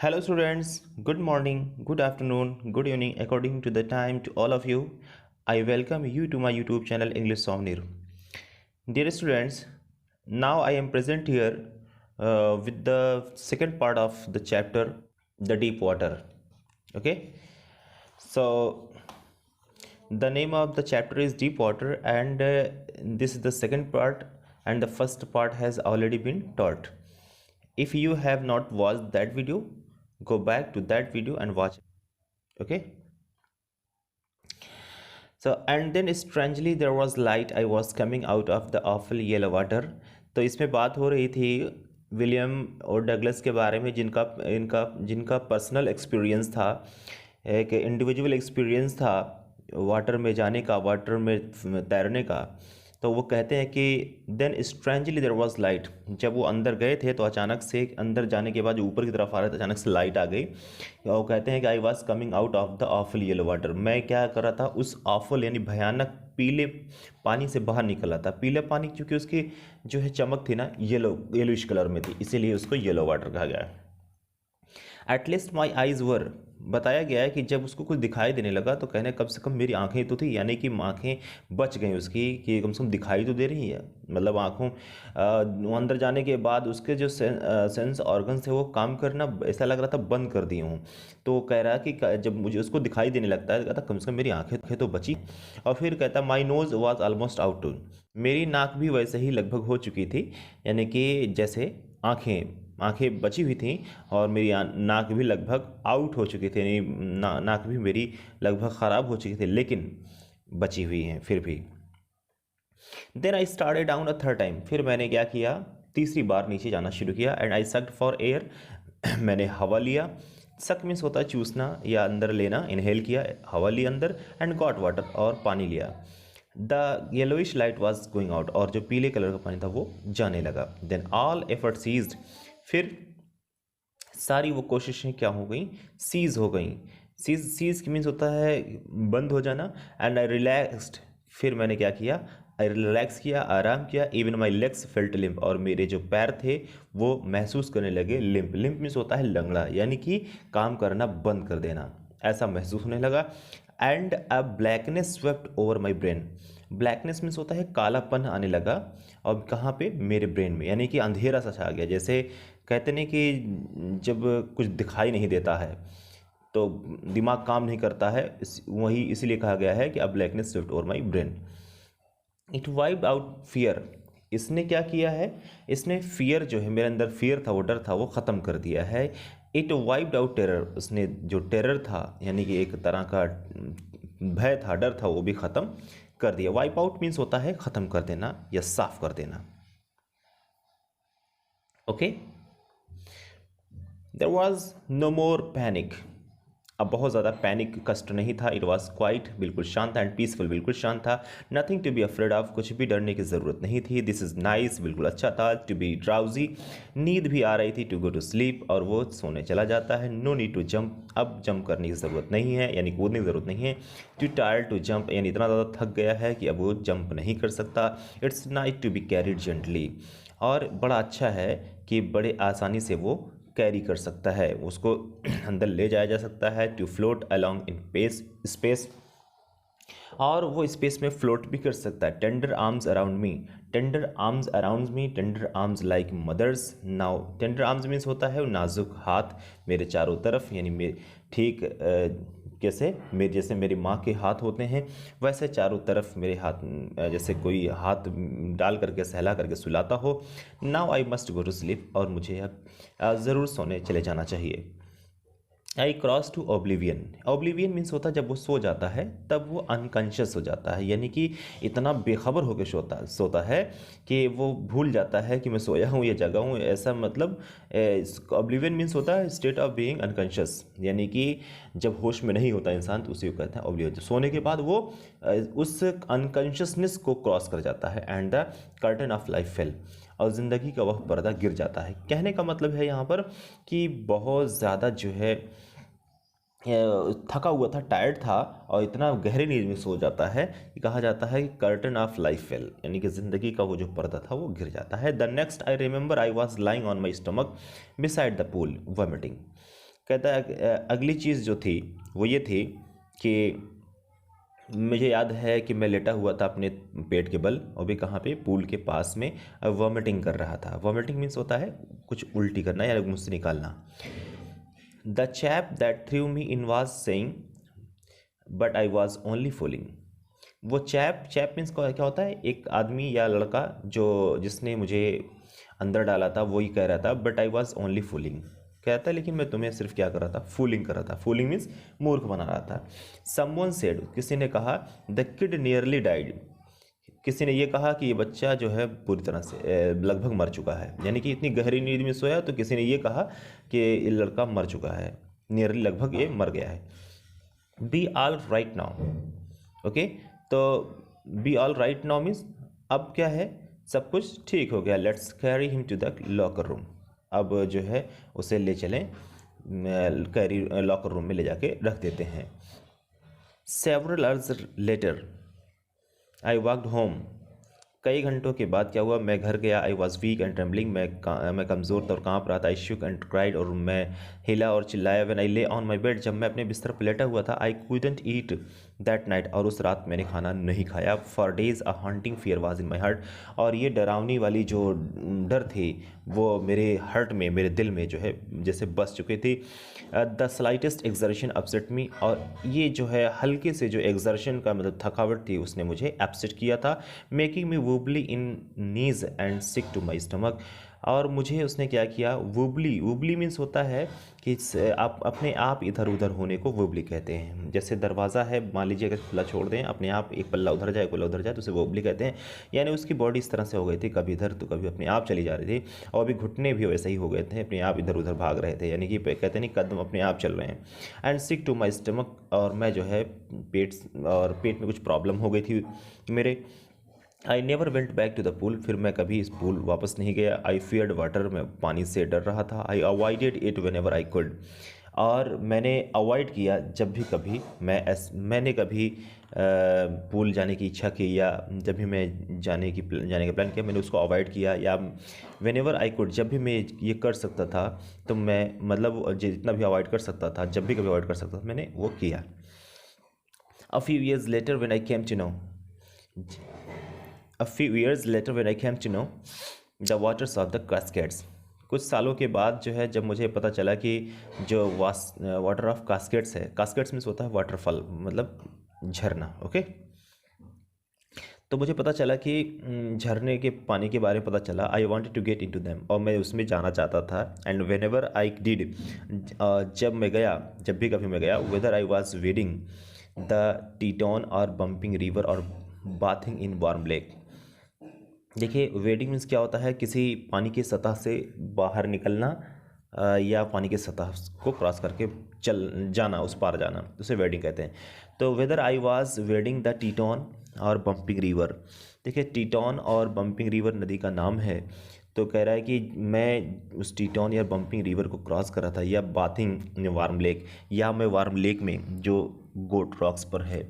Hello, students. Good morning, good afternoon, good evening, according to the time to all of you. I welcome you to my YouTube channel English Somnir. Dear students, now I am present here with the second part of the chapter, the deep water. Okay, so the name of the chapter is deep water, and this is the second part, and the first part has already been taught. If you have not watched that video, go back to that video and watch it. Okay, so and then strangely there was light. I was coming out of the awful yellow water. तो इसमें बात हो रही थी William और Douglas के बारे में, जिनका इनका जिनका पर्सनल एक्सपीरियंस था, एक इंडिविजुअल एक्सपीरियंस था वाटर में जाने का, वाटर में तैरने का। तो वो कहते हैं कि then strangely there was light. जब वो अंदर गए थे तो अचानक से, अंदर जाने के बाद जो ऊपर की तरफ आ रहे थे, अचानक से लाइट आ गई। और वो कहते हैं कि I was coming out of the awful yellow water. मैं क्या कर रहा था, उस ऑफुल यानी भयानक पीले पानी से बाहर निकल रहा था। पीले पानी क्योंकि उसकी जो है चमक थी ना, येलोइश कलर में थी, इसीलिए उसको येलो वाटर कहा गया है। एटलीस्ट माई आइज़ वर, बताया गया है कि जब उसको कुछ दिखाई देने लगा तो कहने कम से कम मेरी आंखें तो थी, यानी कि आंखें बच गई उसकी, कि कम से कम दिखाई तो दे रही है। मतलब आंखों वो अंदर जाने के बाद उसके जो सेंस ऑर्गन्स थे वो काम करना ऐसा लग रहा था बंद कर दिए हूँ। तो वो कह रहा है कि जब मुझे उसको दिखाई देने लगता है, कहता कम से कम मेरी आंखें तो बची। और फिर कहता my nose was almost out too, मेरी नाक भी वैसे ही लगभग हो चुकी थी, यानी कि जैसे आंखें आंखें बची हुई थी, और मेरी नाक भी लगभग आउट हो चुकी थी, यानी नाक भी मेरी लगभग ख़राब हो चुकी थी, लेकिन बची हुई हैं फिर भी। Then I started down a third time, फिर मैंने क्या किया, तीसरी बार नीचे जाना शुरू किया। And I sucked for air, मैंने हवा लिया। सक मीन्स होता है चूसना या अंदर लेना, इनहेल किया, हवा ली अंदर। एंड गॉट वाटर, और पानी लिया। The yellowish light was going out, और जो पीले कलर का पानी था वो जाने लगा। देन ऑल एफर्ट सीज्ड, फिर सारी वो कोशिशें क्या हो गई, सीज हो गई। सीज की मीन्स होता है बंद हो जाना। एंड आई रिलैक्स्ड, फिर मैंने क्या किया, आई रिलैक्स किया, आराम किया। Even my legs felt limp, और मेरे जो पैर थे वो महसूस करने लगे लिम्प। लिम्प मीन्स होता है लंगड़ा, यानी कि काम करना बंद कर देना, ऐसा महसूस होने लगा। And a blackness swept over my brain, blackness means होता है कालापन आने लगा, और कहाँ पे, मेरे ब्रेन में, यानी कि अंधेरा सा छा गया। जैसे कहते नहीं कि जब कुछ दिखाई नहीं देता है तो दिमाग काम नहीं करता है, वही इसीलिए कहा गया है कि अब blackness swept over my brain. It wiped out fear, इसने क्या किया है, इसने फियर जो है, मेरे अंदर फियर था, वो डर था, वो ख़त्म कर दिया है। इट वाइप्ड आउट टेरर, उसने जो टेरर था, यानी कि एक तरह का भय था, डर था, वो भी ख़त्म कर दिया। वाइप आउट मीन्स होता है ख़त्म कर देना या साफ कर देना। Okay, there was no more panic, अब बहुत ज़्यादा पैनिक कष्ट नहीं था। इट वॉज क्वाइट, बिल्कुल शांत था। एंड पीसफुल, बिल्कुल शांत था। Nothing to be afraid of, कुछ भी डरने की ज़रूरत नहीं थी। दिस इज़ नाइस, बिल्कुल अच्छा था। टू बी ड्राउजी, नींद भी आ रही थी। टू गो टू स्लीप, और वो सोने चला जाता है। नो नीड टू जंप, अब जंप करने की ज़रूरत नहीं है, यानी कूदने की ज़रूरत नहीं है। टू टायर टू जंप, यानी इतना ज़्यादा थक गया है कि अब वो जंप नहीं कर सकता। It's nice to be carried gently, और बड़ा अच्छा है कि बड़े आसानी से वो कैरी कर सकता है, उसको अंदर ले जाया जा सकता है। To float along in space, और वो स्पेस में फ्लोट भी कर सकता है। Tender arms around me, tender arms around me, tender arms like mother's. Now tender arms means होता है नाजुक हाथ मेरे चारों तरफ, यानी मेरे ठीक कैसे मेरे जैसे मेरी माँ के हाथ होते हैं, वैसे चारों तरफ मेरे हाथ, जैसे कोई हाथ डाल करके सहला करके सुलाता हो। Now I must go to sleep, और मुझे अब ज़रूर सोने चले जाना चाहिए। I cross to oblivion, oblivion means होता है जब वो सो जाता है तब वो अनकॉन्शियस हो जाता है, यानी कि इतना बेखबर होकर सोता है कि वो भूल जाता है कि मैं सोया हूँ या जगा हूँ, ऐसा मतलब ओब्लिवियन मीन्स होता है स्टेट ऑफ बीइंग अनकॉन्शियस, यानी कि जब होश में नहीं होता इंसान तो उसी को कहते हैं ओब्लिवियन। सोने के बाद वो उस अनकॉन्शियसनेस को क्रॉस कर जाता है। And the curtain of life fail, और ज़िंदगी का वह पर्दा गिर जाता है। कहने का मतलब है यहाँ पर कि बहुत ज़्यादा जो है थका हुआ था, टायर्ड था, और इतना गहरी नींद में सो जाता है कि कहा जाता है कि कर्टन ऑफ लाइफ फेल, यानी कि ज़िंदगी का वो जो पर्दा था वो गिर जाता है। The next I remember I was lying on my stomach beside the pool vomiting, कहता है अगली चीज़ जो थी वो ये थी कि मुझे याद है कि मैं लेटा हुआ था अपने पेट के बल, और भी कहाँ पे, पूल के पास में, वॉमिटिंग कर रहा था। वॉमिटिंग मीन्स होता है कुछ उल्टी करना या मुंह से निकालना। The chap that through me in was saying but I was only fooling. वो चैप मीन्स क्या होता है, एक आदमी या लड़का जो जिसने मुझे अंदर डाला था, वही कह रहा था but I was only fooling, कहता है लेकिन मैं तुम्हें सिर्फ क्या कर रहा था, फूलिंग कर रहा था। फूलिंग मीन्स मूर्ख बना रहा था। समवन सेड, किसी ने कहा, द किड नियरली डाइड, किसी ने ये कहा कि ये बच्चा जो है पूरी तरह से लगभग मर चुका है, यानी कि इतनी गहरी नींद में सोया, तो किसी ने ये कहा कि ये लड़का मर चुका है, नियरली लगभग ये मर गया है। Be all right now, okay, तो be all right now means अब क्या है, सब कुछ ठीक हो गया। Let's carry him to the locker room, अब जो है उसे ले चलें, कैरी लॉकर रूम में ले जाके रख देते हैं। Several hours later I walked home, कई घंटों के बाद क्या हुआ, मैं घर गया। I was weak and trembling, मैं कमज़ोर था और काँप रहा था। आई शुक एंड क्राइड, और मैं हिला और चिल्लाया। व्हेन आई ले ऑन माई बेड, जब मैं अपने बिस्तर पर लेटा हुआ था। I couldn't eat that night, और उस रात मैंने खाना नहीं खाया। For days a haunting fear was in my heart, और ये डरावनी वाली जो डर थी वो मेरे हार्ट में, मेरे दिल में जो है जैसे बस चुकी थी। द स्लाइटेस्ट एक्सर्शन अपसेट मी, और ये जो है हल्के से जो एक्सर्शन का मतलब थकावट थी उसने मुझे अपसेट किया था। Making me wobbly in knees and sick to my stomach, और मुझे उसने क्या किया, वुबली मीन्स होता है कि आप अपने आप इधर उधर होने को वुबली कहते हैं। जैसे दरवाज़ा है, मान लीजिए अगर खुला छोड़ दें, अपने आप एक पल्ला उधर जाए पल्ला उधर जाए तो उसे वुबली कहते हैं। यानी उसकी बॉडी इस तरह से हो गई थी, कभी इधर तो कभी अपने आप चली जा रही थी, और अभी घुटने भी वैसे ही हो गए थे, अपने आप इधर उधर भाग रहे थे, यानी कि कहते नहीं कदम अपने आप चल रहे हैं। And sick to my stomach, और मैं जो है पेट में कुछ प्रॉब्लम हो गई थी मेरे। I never went back to the pool, फिर मैं कभी इस पूल वापस नहीं गया। आई फियर्ड वाटर, मैं पानी से डर रहा था। I avoided it whenever I could, और मैंने अवॉइड किया जब भी कभी मैंने कभी पूल जाने की इच्छा की, या जब भी मैं जाने का प्लान किया, मैंने उसको अवॉइड किया। या वेन एवर आई कुड, जब भी मैं ये कर सकता था, तो मैं मतलब जितना भी अवॉइड कर सकता था, जब भी कभी अवॉइड कर सकता था, मैंने वो किया। A few years later when I came to know A few years later when I came to know the waters of the cascades, कुछ सालों के बाद जो है जब मुझे पता चला कि जो वाटर ऑफ कास्केड्स है, कास्केड्स मीन्स होता है वाटरफॉल, मतलब झरना, ओके। तो मुझे पता चला कि झरने के पानी के बारे में पता चला। I wanted to get into them, और मैं उसमें जाना चाहता था। And whenever I did, जब भी कभी मैं गया, whether I was wading the Tieton और बम्पिंग रिवर और बाथिंग इन वार्म लेक। देखिए, वेडिंग मीन्स क्या होता है, किसी पानी की सतह से बाहर निकलना, या पानी की सतह को क्रॉस करके चल जाना, उस पार जाना, उसे वेडिंग कहते हैं। तो whether I was wading the Tieton और बम्पिंग रिवर, देखिए टीटॉन और बम्पिंग रिवर नदी का नाम है। तो कह रहा है कि मैं उस टीटॉन या बम्पिंग रिवर को क्रॉस कर रहा था, या बाथिंग वार्म लेक, या मैं वार्म लेक में जो गोट रॉक्स पर है,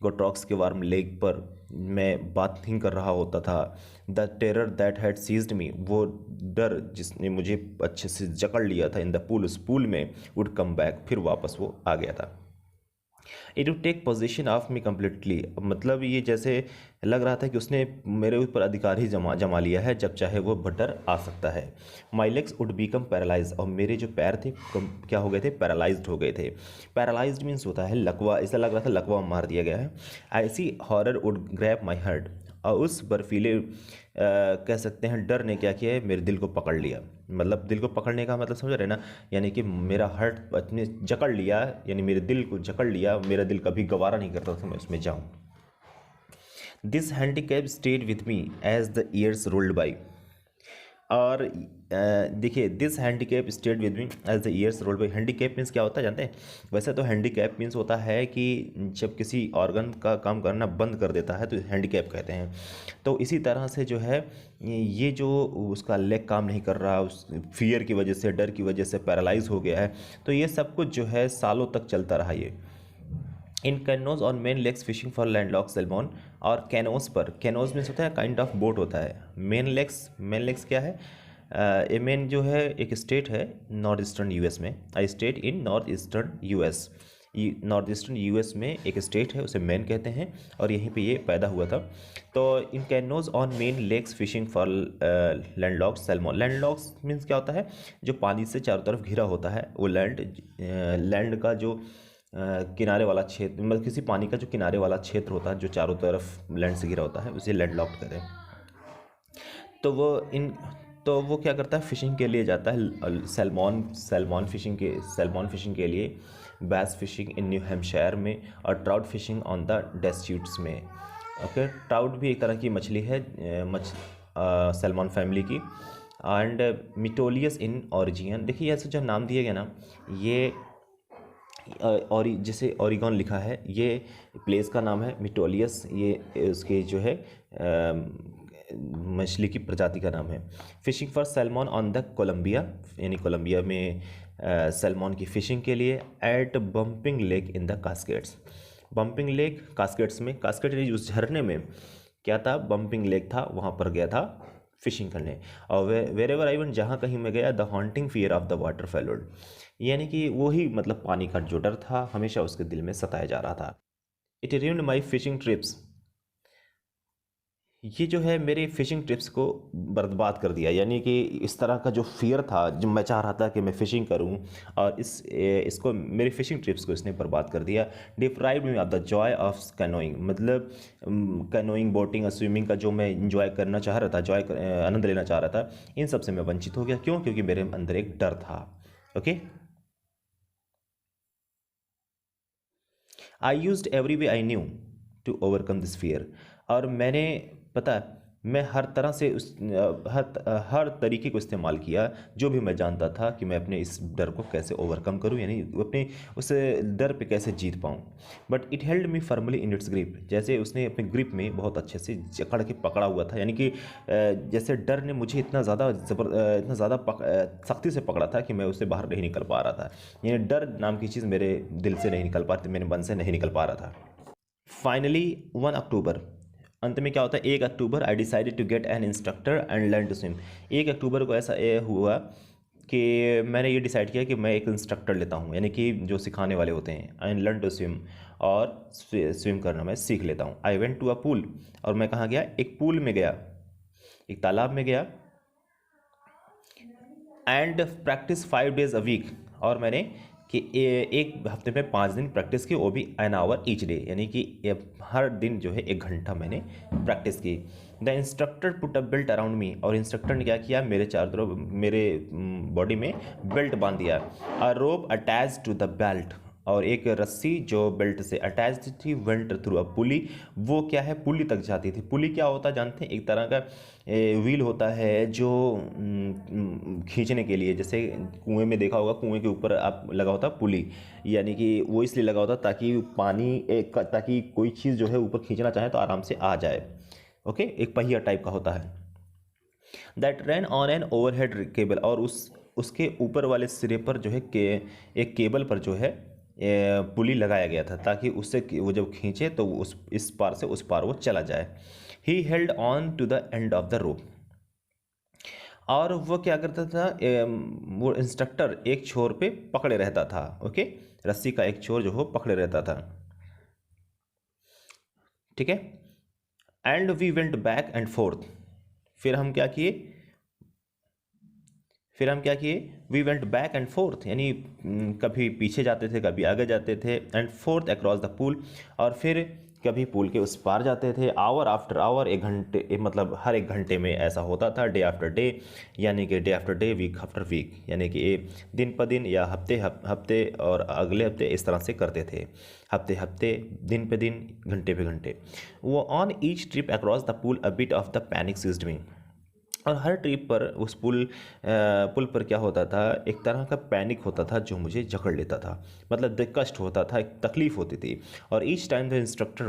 गोट रॉक्स के वार्म लेक पर मैं बाथिंग कर रहा होता था। The terror that had seized me, वो डर जिसने मुझे अच्छे से जकड़ लिया था, इन द पूल, उस पूल में, वुड कम बैक, फिर वापस वो आ गया था। It would take possession of me completely, मतलब ये जैसे लग रहा था कि उसने मेरे ऊपर अधिकार ही जमा लिया है, जब चाहे वो भटर आ सकता है। My legs would become paralyse, और मेरे जो पैर थे क्या हो गए थे, पैरालाइज्ड हो गए थे। पैरालाइज्ड मीन्स होता है लकवा, ऐसा लग रहा था लकवा मार दिया गया है। ऐसी horror would grab my heart, और उस बर्फीले कह सकते हैं डर ने क्या किया है, मेरे दिल को पकड़ लिया। मतलब दिल को पकड़ने का मतलब समझ रहे ना, यानी कि मेरा हार्ट अपने जकड़ लिया, यानी मेरे दिल को जकड़ लिया। मेरा दिल कभी गवारा नहीं करता था मैं उसमें जाऊं। This handicap stayed with me as the years rolled by, और देखिए, this handicap stayed with me as the years rolled by. Handicap means क्या होता है जानते हैं? वैसे तो हैंडीकैप मीन्स होता है कि जब किसी ऑर्गन का काम करना बंद कर देता है तो हैंडीकैप कहते हैं। तो इसी तरह से जो है ये जो उसका लेग काम नहीं कर रहा, उस फियर की वजह से, डर की वजह से पैरालाइज हो गया है, तो ये सब कुछ जो है सालों तक चलता रहा ये। In canoes on Maine lakes fishing for landlocked salmon, और कैनोज पर, कैनोज मीन्स होता है काइंड ऑफ बोट होता है। मेन लेग्स क्या है, येमेन जो है एक स्टेट है नॉर्थ ईस्टर्न यूएस में, a state in north eastern US, north eastern US में एक स्टेट है, उसे मैन कहते हैं, और यहीं पे ये पैदा हुआ था। तो in canoes on Maine lakes fishing for landlocked salmon. Landlocks means क्या होता है, जो पानी से चारों तरफ घिरा होता है, वो लैंड का जो किनारे वाला क्षेत्र, मतलब किसी पानी का जो किनारे वाला क्षेत्र होता है जो चारों तरफ लैंड से घिरा होता है, उसे लैंडलॉक्ड कहते हैं। तो वो क्या करता है, फिशिंग के लिए जाता है, सैल्मॉन फिशिंग के लिए, बैस फिशिंग इन न्यू हैम्पशायर में, और ट्राउट फिशिंग ऑन द डेस्यूट्स में। ओके, ट्राउट भी एक तरह की मछली है, सैल्मॉन फैमिली की। एंड मिटोलियस इन ऑरिजिन, देखिए ऐसे जो नाम दिए गए ना, ये और जैसे ओरिगन लिखा है, ये प्लेस का नाम है, मिटोलियस ये उसके जो है मछली की प्रजाति का नाम है। Fishing for salmon on the Columbia, यानी कोलंबिया में सैल्मन की फिशिंग के लिए, at Bumping Lake in the Cascades. Bumping Lake Cascades में, कास्केट उस झरने में क्या था, बम्पिंग लेक था, वहाँ पर गया था फिशिंग करने। और वेर एवर आई वेंट, जहाँ कहीं मैं गया, the haunting fear of the water followed, यानी कि वही मतलब पानी का जो डर था हमेशा उसके दिल में सताया जा रहा था। It ruined my fishing trips, ये जो है मेरे फिशिंग ट्रिप्स को बर्बाद कर दिया, यानी कि इस तरह का जो फियर था, जो मैं चाह रहा था कि मैं फ़िशिंग करूं, और इसको मेरी फ़िशिंग ट्रिप्स को इसने बर्बाद कर दिया। Deprived me of the Joy of canoeing, मतलब कैनोइंग, बोटिंग और स्विमिंग का जो मैं इंजॉय करना चाह रहा था, आनंद लेना चाह रहा था, इन सब से मैं वंचित हो गया। क्यों? क्योंकि मेरे अंदर एक डर था। Okay, I used every way I knew to overcome this fear, और मैंने, पता है, मैं हर तरह से हर तरीके को इस्तेमाल किया जो भी मैं जानता था कि मैं अपने इस डर को कैसे ओवरकम करूं, यानी अपने उस डर पे कैसे जीत पाऊं। But it held me firmly in its grip, जैसे उसने अपने ग्रिप में बहुत अच्छे से जकड़ के पकड़ा हुआ था, यानी कि जैसे डर ने मुझे इतना ज़्यादा सख्ती से पकड़ा था कि मैं उससे बाहर नहीं निकल पा रहा था। यानी डर नाम की चीज़ मेरे दिल से नहीं निकल पा रही थी, मेरे मन से नहीं निकल पा रहा था। फाइनली 1 अक्टूबर, अंत में क्या होता है, 1 October, I decided to get an instructor and learn to swim. 1 अक्टूबर को ऐसा हुआ कि मैंने ये डिसाइड किया कि मैं एक इंस्ट्रक्टर लेता हूँ, यानी कि जो सिखाने वाले होते हैं, एंड लर्न टू स्विम, और स्विम करना मैं सीख लेता हूँ। I went to a pool, और मैं कहाँ गया, एक पूल में गया, एक तालाब में गया, and practice 5 days a week, और मैंने कि एक हफ्ते में 5 दिन प्रैक्टिस की, वो भी एन आवर ईच डे, यानी कि हर दिन जो है 1 घंटा मैंने प्रैक्टिस की। The instructor put a belt around me, और इंस्ट्रक्टर ने क्या किया, मेरे चारों तरफ मेरे बॉडी में बेल्ट बांध दिया। अ रोप अटैच टू द बेल्ट, और एक रस्सी जो बेल्ट से अटैच थी, वेंट थ्रू अ पुली, वो क्या है, पुली तक जाती थी। पुली क्या होता है जानते हैं, एक तरह का व्हील होता है जो खींचने के लिए, जैसे कुएं में देखा होगा, कुएं के ऊपर आप लगा होता है पुली, यानी कि वो इसलिए लगा होता ताकि ताकि कोई चीज़ जो है ऊपर खींचना चाहे तो आराम से आ जाए। ओके, एक पहिया टाइप का होता है। That run on an overhead cable, और उसके ऊपर वाले सिरे पर जो है एक केबल पर जो है पुली लगाया गया था, ताकि उससे वो जब खींचे तो इस पार से उस पार वो चला जाए। He held on to the end of the rope, और वो क्या करता था, वो इंस्ट्रक्टर एक छोर पे पकड़े रहता था। ओके, रस्सी का एक छोर जो हो पकड़े रहता था, ठीक है। And we went back and forth, फिर हम क्या किए, we went back and forth, यानी कभी पीछे जाते थे, कभी आगे जाते थे, and forth across the pool, और फिर कभी पूल के उस पार जाते थे। आवर आफ्टर आवर, 1 घंटे, मतलब हर 1 घंटे में ऐसा होता था। डे आफ्टर डे, यानी कि day after day, week after week, यानी कि दिन पर दिन, या हफ्ते और अगले हफ्ते, इस तरह से करते थे। हफ्ते हफ्ते, दिन पे दिन, घंटे पे घंटे। वो on each trip across the pool a bit of the panic seized me, और हर ट्रिप पर उस पुल पर क्या होता था, एक तरह का पैनिक होता था जो मुझे जकड़ लेता था, मतलब कष्ट होता था, एक तकलीफ होती थी। और each time the instructor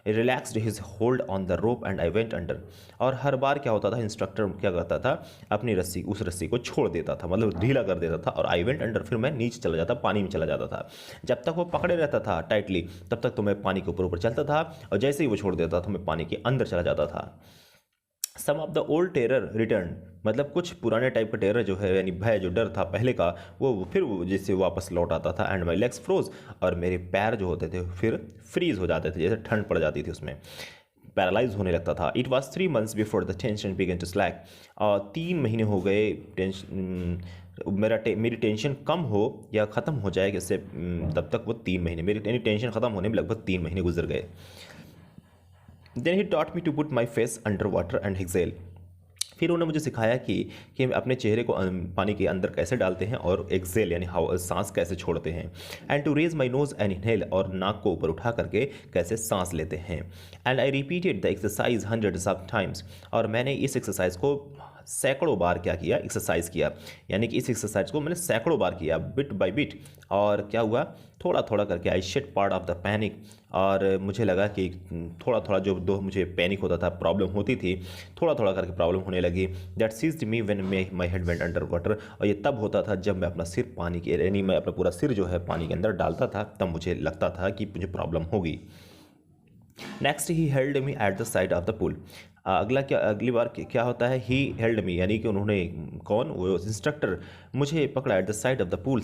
relaxed his hold on the rope and I went under, और हर बार क्या होता था, इंस्ट्रक्टर क्या करता था, अपनी उस रस्सी को छोड़ देता था, मतलब ढीला कर देता था, और आई वेंट अंडर, फिर मैं नीचे चला जाता, पानी में चला जाता था। जब तक वो पकड़े रहता था टाइटली, तब तक तो मैं पानी के ऊपर ऊपर चलता था, और जैसे ही वो छोड़ देता था मैं पानी के अंदर चला जाता था। Some of the old terror return, मतलब कुछ पुराने टाइप का टेरर जो है यानी भय जो डर था पहले का वो फिर जैसे वापस लौट आता था। एंड माई लेग्स फ्रोज, और मेरे पैर जो होते थे फिर फ्रीज हो जाते थे, जैसे ठंड पड़ जाती थी उसमें, पैरालाइज होने लगता था। It was 3 months before the tension began to slack, और 3 महीने हो गए मेरी टेंशन कम हो या ख़त्म हो जाए इससे तब तक वो 3 महीने मेरी यानी टेंशन ख़त्म होने में लगभग 3 महीने गुजर गए। Then he taught me to put my face under water and exhale, फिर उन्होंने मुझे सिखाया कि अपने चेहरे को पानी के अंदर कैसे डालते हैं और एक्सेल यानी सांस कैसे छोड़ते हैं। And to raise my nose and inhale, और नाक को ऊपर उठा करके कैसे सांस लेते हैं। And I repeated the exercise hundreds of times, और मैंने इस एक्सरसाइज को सैकड़ों बार क्या किया, एक्सरसाइज किया, यानी कि इस एक्सरसाइज को मैंने सैकड़ों बार किया, बिट बाय बिट। और क्या हुआ, थोड़ा थोड़ा करके I shed part of the panic, और मुझे लगा कि थोड़ा थोड़ा जो दो मुझे पैनिक होता था, प्रॉब्लम होती थी, थोड़ा थोड़ा करके प्रॉब्लम होने लगी। That seized me when my head went under water, और ये तब होता था जब मैं अपना सिर पानी के यानी मैं अपना पूरा सिर जो है पानी के अंदर डालता था, तब मुझे लगता था कि मुझे प्रॉब्लम होगी। Next he held me at the side of the pool, अगली बार क्या होता है, ही हेल्ड मी यानी कि उन्होंने, कौन, वो इंस्ट्रक्टर मुझे पकड़ा at the side of the pool,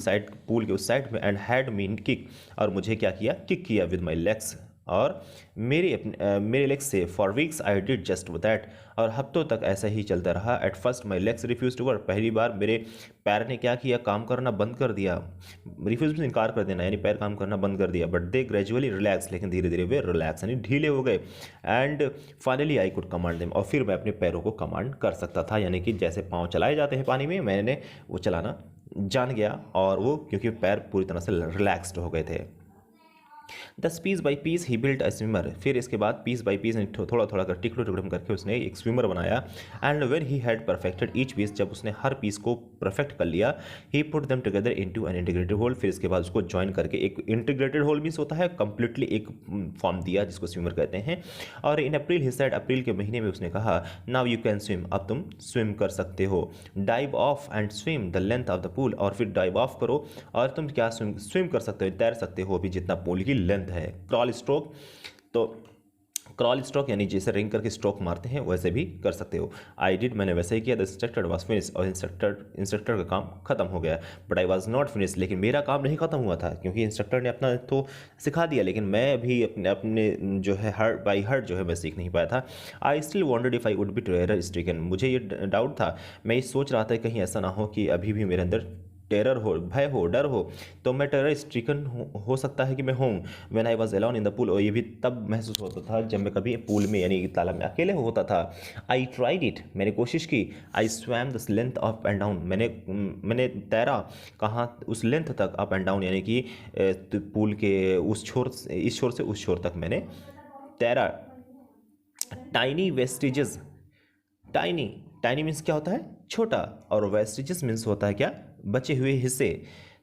pool के उस साइड में, एंड हैड मी किक, और मुझे क्या किया, किक किया विद माई लेग्स, और मेरे लेग्स से। For weeks I did just that, और हफ्तों तक ऐसा ही चलता रहा। At first my legs refused to work, पहली बार मेरे पैर ने क्या किया, काम करना बंद कर दिया, रिफ्यूज में इनकार कर देना यानी पैर काम करना बंद कर दिया। बट दे ग्रेजुअली रिलैक्स, लेकिन धीरे धीरे वे रिलैक्स यानी ढीले हो गए। And finally I could command them, और फिर मैं अपने पैरों को कमांड कर सकता था, यानी कि जैसे पाँव चलाए जाते हैं पानी में, मैंने वो चलाना जान गया, और वो क्योंकि पैर पूरी तरह से रिलैक्सड हो गए थे। Thus piece by piece he built a swimmer, फिर इसके बाद पीस बाई पीस थोड़ा थोड़ा कर टुकड़े टुकड़े करके उसने एक स्विमर बनाया। And when he had perfected each piece, जब उसने हर पीस को परफेक्ट कर लिया, he put them together into an integrated whole, फिर इसके बाद उसको ज्वाइन करके एक इंटीग्रेटेड होल मीन्स होता है कंप्लीटली एक फॉर्म दिया जिसको स्विमर कहते हैं। और इन अप्रैल ही सेड, अप्रैल के महीने में उसने कहा, नाउ यू कैन स्विम, अब तुम स्विम कर सकते हो। Dive of and swim the length of the pool, और फिर डाइव ऑफ करो और तुम क्या स्विम कर सकते हो, तैर सकते हो अभी जितना पूल की लेंथ है। क्रॉल स्ट्रोक, तो क्रॉल स्ट्रोक यानी जैसे रिंग करके स्ट्रोक मारते हैं वैसे भी कर सकते हो। आई डिड, मैंने वैसे ही किया। द इंस्ट्रक्टर वाज फिनिश, और इंस्ट्रक्टर का काम खत्म हो गया। But I was not finish, लेकिन मेरा काम नहीं खत्म हुआ था, क्योंकि इंस्ट्रक्टर ने अपना तो सिखा दिया, लेकिन मैं भी अपने जो है हार्ट बाई हार्ट जो है मैं सीख नहीं पाया था। I still wandered if I would be terror stricken, मुझे ये डाउट था, मैं ये सोच रहा था कहीं ऐसा ना हो कि अभी भी मेरे अंदर टेरर हो, भय हो, डर हो, तो मैं टेरर स्ट्रिकन हो सकता है कि मैं हूँ। When I was alone in the pool, और ये भी तब महसूस होता था जब मैं कभी पूल में यानी तालाब में अकेले होता था। आई ट्राइड इट, मैंने कोशिश की। आई swum the length up and down, मैंने तैरा कहाँ, उस लेंथ तक, अप एंड डाउन यानी कि पूल के उस छोर से इस छोर से उस छोर तक मैंने तैरा। टाइनी वेस्टिजेस, टाइनी टाइनी मीन्स क्या होता है, छोटा, और वेस्टिजेस मीन्स होता है क्या, बचे हुए हिस्से।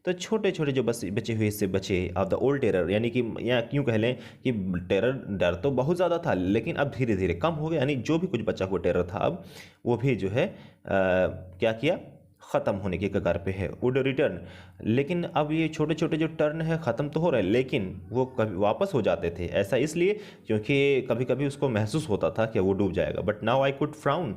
तो छोटे छोटे जो बचे हुए हिस्से बचे ऑफ द ओल्ड टेरर, यानी कि या क्यों कह लें कि टेरर, डर तो बहुत ज़्यादा था लेकिन अब धीरे धीरे कम हो गया, यानी जो भी कुछ बचा हुआ टेरर था अब वो भी जो है क्या किया, ख़त्म होने के कगार पे है। वुड रिटर्न, लेकिन अब ये छोटे छोटे जो टर्न है ख़त्म तो हो रहे हैं, लेकिन वो कभी वापस हो जाते थे। ऐसा इसलिए क्योंकि कभी कभी उसको महसूस होता था कि वो डूब जाएगा। But now I could frown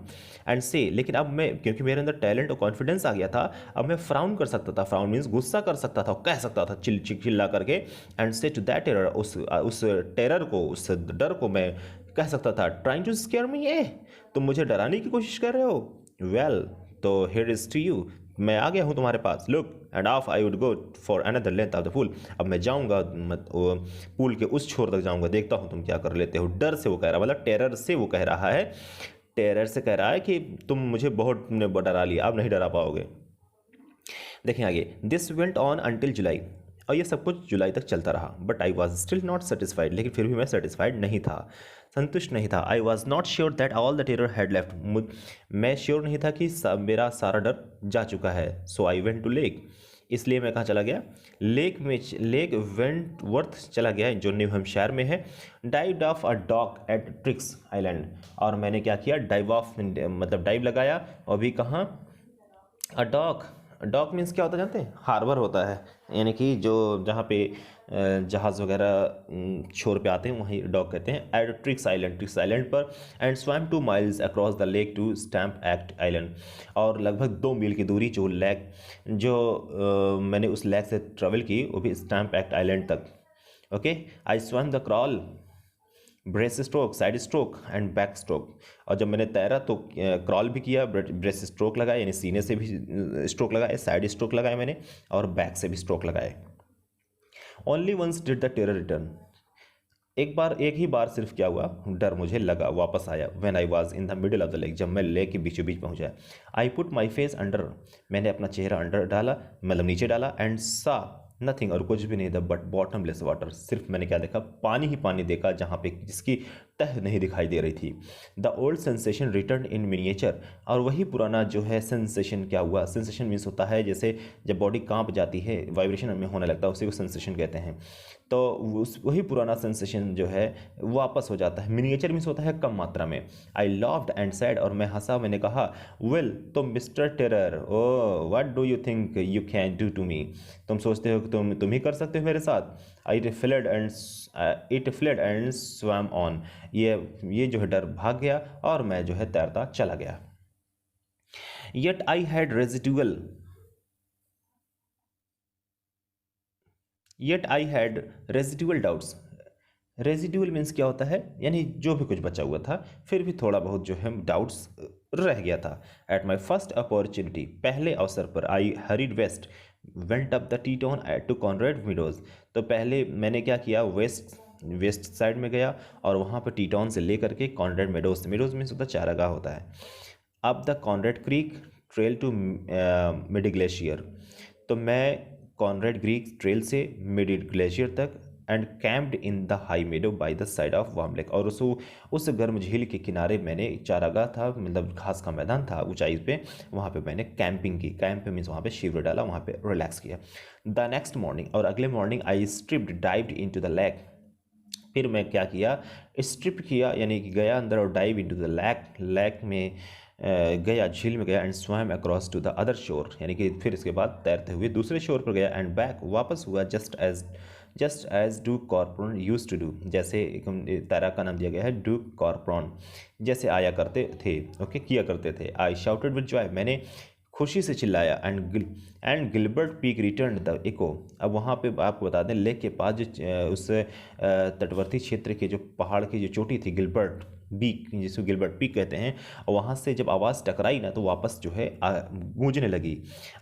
and से, लेकिन अब मैं, क्योंकि मेरे अंदर टैलेंट और कॉन्फिडेंस आ गया था, अब मैं फ्राउन कर सकता था। फ्राउन मीन्स गुस्सा कर सकता था, कह सकता था चिल्ला करके। एंड से टू दैट टेरर, उस टेरर को, उस डर को मैं कह सकता था, ट्राइंग टू स्केयर मी, तुम मुझे डराने की कोशिश कर रहे हो। वेल, तो हियर इज टू यू, मैं आ गया हूँ तुम्हारे पास। Look and off I would go for another length of the pool, अब मैं जाऊँगा पूल के उस छोर तक जाऊँगा, देखता हूँ तुम क्या कर लेते हो। डर से वो कह रहा, मतलब टेरर से वो कह रहा है, टेरर से कह रहा है कि तुम मुझे बहुत डरा लिया, अब नहीं डरा पाओगे। देखें आगे, दिस वेंट ऑन अंटिल जुलाई, और ये सब कुछ जुलाई तक चलता रहा। But I was still not satisfied, लेकिन फिर भी मैं सेटिस्फाइड नहीं था, संतुष्ट नहीं था। I was not sure that all the terror had left, मैं श्योर नहीं था कि मेरा सारा डर जा चुका है। सो आई वेंट टू लेक, इसलिए मैं कहाँ चला गया, लेक वेंटवर्थ चला गया, जो न्यू हैम्पशायर में है। Dive off a dock at Triggs Island, और मैंने क्या किया, डाइव ऑफ मतलब डाइव लगाया, और भी कहाँ, अ डॉक डॉक मीन्स क्या होता है जानते हैं? हार्बर होता है, यानी कि जो जहाँ पे जहाज़ वगैरह छोर पे आते हैं वहीं डॉक कहते हैं। एट ट्रिक्स आइलैंड पर and swam 2 miles across the lake to Stamp Act Island, और लगभग 2 मील की दूरी जो लेक जो मैंने उस लेक से ट्रेवल की वो भी स्टैम्प एक्ट आइलैंड तक। Okay, I swum the crawl breast stroke, side stroke and back stroke. और जब मैंने तैरा तो क्रॉल भी किया, ब्रेस्ट स्ट्रोक लगाया यानी सीने से भी स्ट्रोक लगाए, साइड स्ट्रोक लगाए मैंने, और बैक से भी स्ट्रोक लगाए। Only once did the terror return, एक ही बार सिर्फ क्या हुआ, डर मुझे लगा, वापस आया। When I was in the middle of the lake, जब मैं लेक के बीचों बीच पहुंचा। I put my face under, मैंने अपना चेहरा अंडर डाला, मतलब नीचे डाला। एंड सा नथिंग, और कुछ भी नहीं था बट बॉटमलेस वाटर, सिर्फ मैंने क्या देखा, पानी ही पानी देखा, जहाँ पे जिसकी तह नहीं दिखाई दे रही थी। The old sensation return in miniature, और वही पुराना जो है सेंसेशन क्या हुआ। सेंसेशन मीन्स होता है जैसे जब बॉडी कांप जाती है, वाइब्रेशन में होने लगता है, उसी को सेंसेशन कहते हैं। तो उस वही पुराना सेंसेशन जो है वापस हो जाता है। मिनिएचर मीन्स होता है कम मात्रा में। आई लव्ड एंड सैड, और मैं हंसा, मैंने कहा, वेल तो Mister Terror, oh what do you think you can do to me, तुम सोचते हो कि तुम ही कर सकते हो मेरे साथ। I fled and it fled and swam on, ये जो है डर भाग गया और मैं जो है तैरता चला गया। Yet I had residual doubts. Residual means क्या होता है, यानी जो भी कुछ बचा हुआ था, फिर भी थोड़ा बहुत जो है डाउट्स रह गया था। एट माई फर्स्ट अपॉर्चुनिटी, पहले अवसर पर, I hurried west went up the Tieton to Conrad Meadows, तो पहले मैंने क्या किया, वेस्ट साइड में गया और वहाँ पर टीटोन से लेकर के कॉनरेड मेडोज मीन्स होता है चारागाह होता है। अब the Conrad Creek trail to Mid Glacier, तो मैं कॉनरेड क्रीक ट्रेल से मिड ग्लेशियर तक, and camped in the high meadow by the side of Warm Lake, और उस गर्म झील के किनारे मैंने चारागाह था, मतलब घास का मैदान था ऊंचाई पे, वहाँ पे मैंने कैंपिंग की। कैंप मीन्स वहाँ पे शिविर डाला, वहाँ पे रिलैक्स किया। द नेक्स्ट मॉर्निंग, और अगले morning, I stripped dived into the lake, फिर मैं क्या किया, स्ट्रिप किया यानी कि गया अंदर और डाइव इनटू द लेक में गया, झील में गया। And swam across to the other shore, यानी कि फिर इसके बाद तैरते हुए दूसरे शोर पर गया। एंड बैक, वापस हुआ, just as do Corporon used to do, जैसे तैराक का नाम दिया गया है डू कॉर्पोरन, जैसे आया करते थे, ओके, किया करते थे। आई शाउटेड विद जॉय, मैंने खुशी से चिल्लाया। And Gilbert Peak return the echo, अब वहाँ पे आपको बता दें लेक के पास जो उस तटवर्ती क्षेत्र के जो पहाड़ की जो चोटी थी, गिलबर्ट पीक, जिसको गिलबर्ट पीक कहते हैं, और वहाँ से जब आवाज़ टकराई ना तो वापस जो है गूंजने लगी,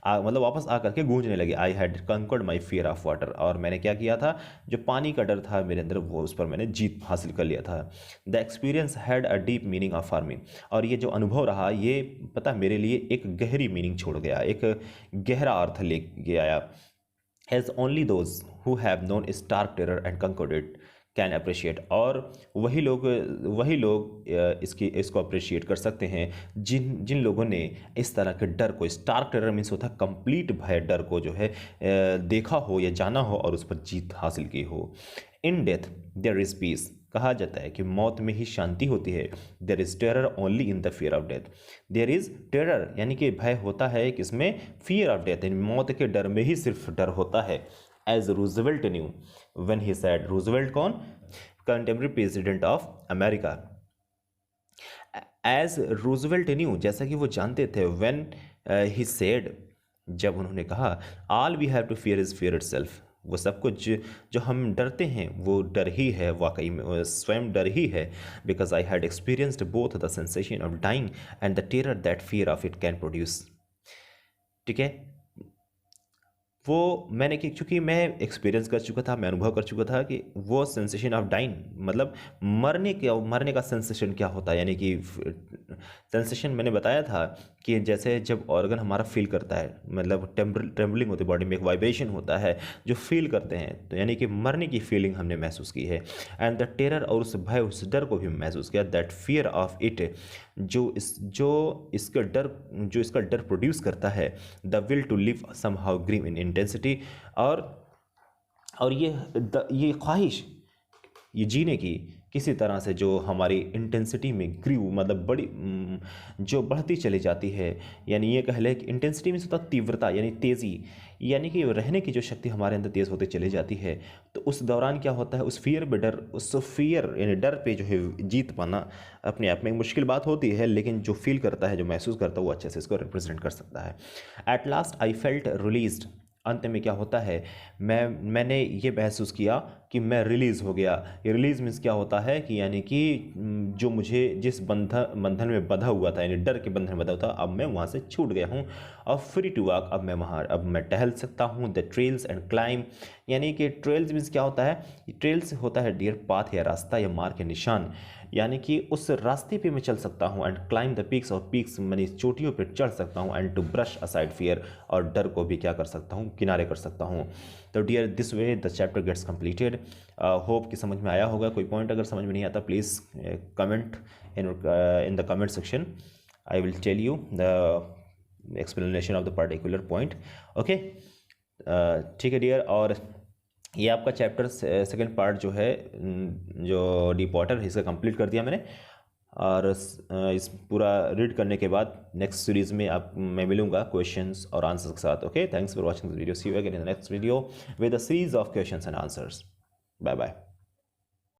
मतलब वापस आ करके गूंजने लगी। I had conquered my fear of water, और मैंने क्या किया था, जो पानी का डर था मेरे अंदर, वो उस पर मैंने जीत हासिल कर लिया था। The experience had a deep meaning of farming, और ये जो अनुभव रहा, ये पता मेरे लिए एक गहरी मीनिंग छोड़ गया, एक गहरा अर्थ ले आया। As only those who have known stark terror and conquered it can appreciate, और वही लोग इसको अप्रिशिएट कर सकते हैं जिन लोगों ने इस तरह के डर को, स्टार्क टेरर मीन्स होता है कंप्लीट भय, डर को जो है देखा हो या जाना हो और उस पर जीत हासिल की हो। In death there is peace, कहा जाता है कि मौत में ही शांति होती है। There is terror only in the fear of death, there is terror यानी कि भय होता है किसमें, फियर ऑफ डेथ, मौत के डर में ही सिर्फ डर होता है। As Roosevelt knew when he said, Roosevelt कौन, contemporary president of America. As Roosevelt knew, जैसा कि वो जानते थे, व्हेन ही सेड, जब उन्होंने कहा, all we have to fear is fear itself, वो सब कुछ जो हम डरते हैं वो डर ही है, वाकई में स्वयं डर ही है। Because I had experienced both the sensation of dying and the terror that fear of it can produce. ठीक है, वो मैंने कि चूँकि मैं एक्सपीरियंस कर चुका था, मैं अनुभव कर चुका था कि वो सेंसेशन ऑफ डाइंग, मतलब मरने का सेंसेशन क्या होता है, यानी कि सेंसेशन मैंने बताया था कि जैसे जब ऑर्गन हमारा फील करता है, मतलब ट्रेम्बलिंग होती है बॉडी में, एक वाइब्रेशन होता है जो फील करते हैं, तो यानी कि मरने की फीलिंग हमने महसूस की है। एंड द टेरर, और उस भय, उस डर को भी महसूस किया। दैट फियर ऑफ इट, जो इसका डर प्रोड्यूस करता है। The will to live somehow grim in intensity, और ये ख्वाहिश, ये जीने की, किसी तरह से जो हमारी इंटेंसिटी में ग्रीव मतलब जो बढ़ती चली जाती है, यानी ये कह लें कि इंटेंसिटी में होता तीव्रता यानी तेज़ी, यानी कि रहने की जो शक्ति हमारे अंदर तेज़ होती चली जाती है। तो उस दौरान क्या होता है, उस फियर यानी डर पे जो है जीत पाना अपने आप में एक मुश्किल बात होती है, लेकिन जो फील करता है, जो महसूस करता है, वो अच्छे से इसको रिप्रेजेंट कर सकता है। At last I felt released, अंत में क्या होता है, मैंने ये महसूस किया कि मैं रिलीज़ हो गया। ये रिलीज़ मीन्स क्या होता है कि यानी कि जो मुझे जिस बंधन में बंधा हुआ था, यानी डर के बंधन में बंधा हुआ था, अब मैं वहाँ से छूट गया हूँ। और फ्री टू वॉक, अब मैं टहल सकता हूँ। द ट्रेल्स एंड क्लाइम, यानी कि ट्रेल्स मीन्स क्या होता है, ट्रेल्स होता है डियर पाथ या रास्ता या मार्ग के निशान, यानी कि उस रास्ते पे मैं चल सकता हूँ। एंड क्लाइम द पीक्स, और पीक्स मैंने चोटियों पर चढ़ सकता हूँ। And to brush aside fear, और डर को भी क्या कर सकता हूँ, किनारे कर सकता हूँ। तो dear this way the chapter gets completed. Hope कि समझ में आया होगा। कोई पॉइंट अगर समझ में नहीं आता, please comment in the comment section, I will tell you the explanation of the particular point. Okay, ठीक है डियर। और ये आपका चैप्टर सेकंड पार्ट जो है, जो डीप वाटर, इसका कंप्लीट कर दिया मैंने। और इस पूरा रीड करने के बाद नेक्स्ट सीरीज़ में मैं मिलूंगा क्वेश्चंस और आंसर्स के साथ। Okay, thanks for watching this video. See you again in the next video with a series of questions and answers. Bye bye.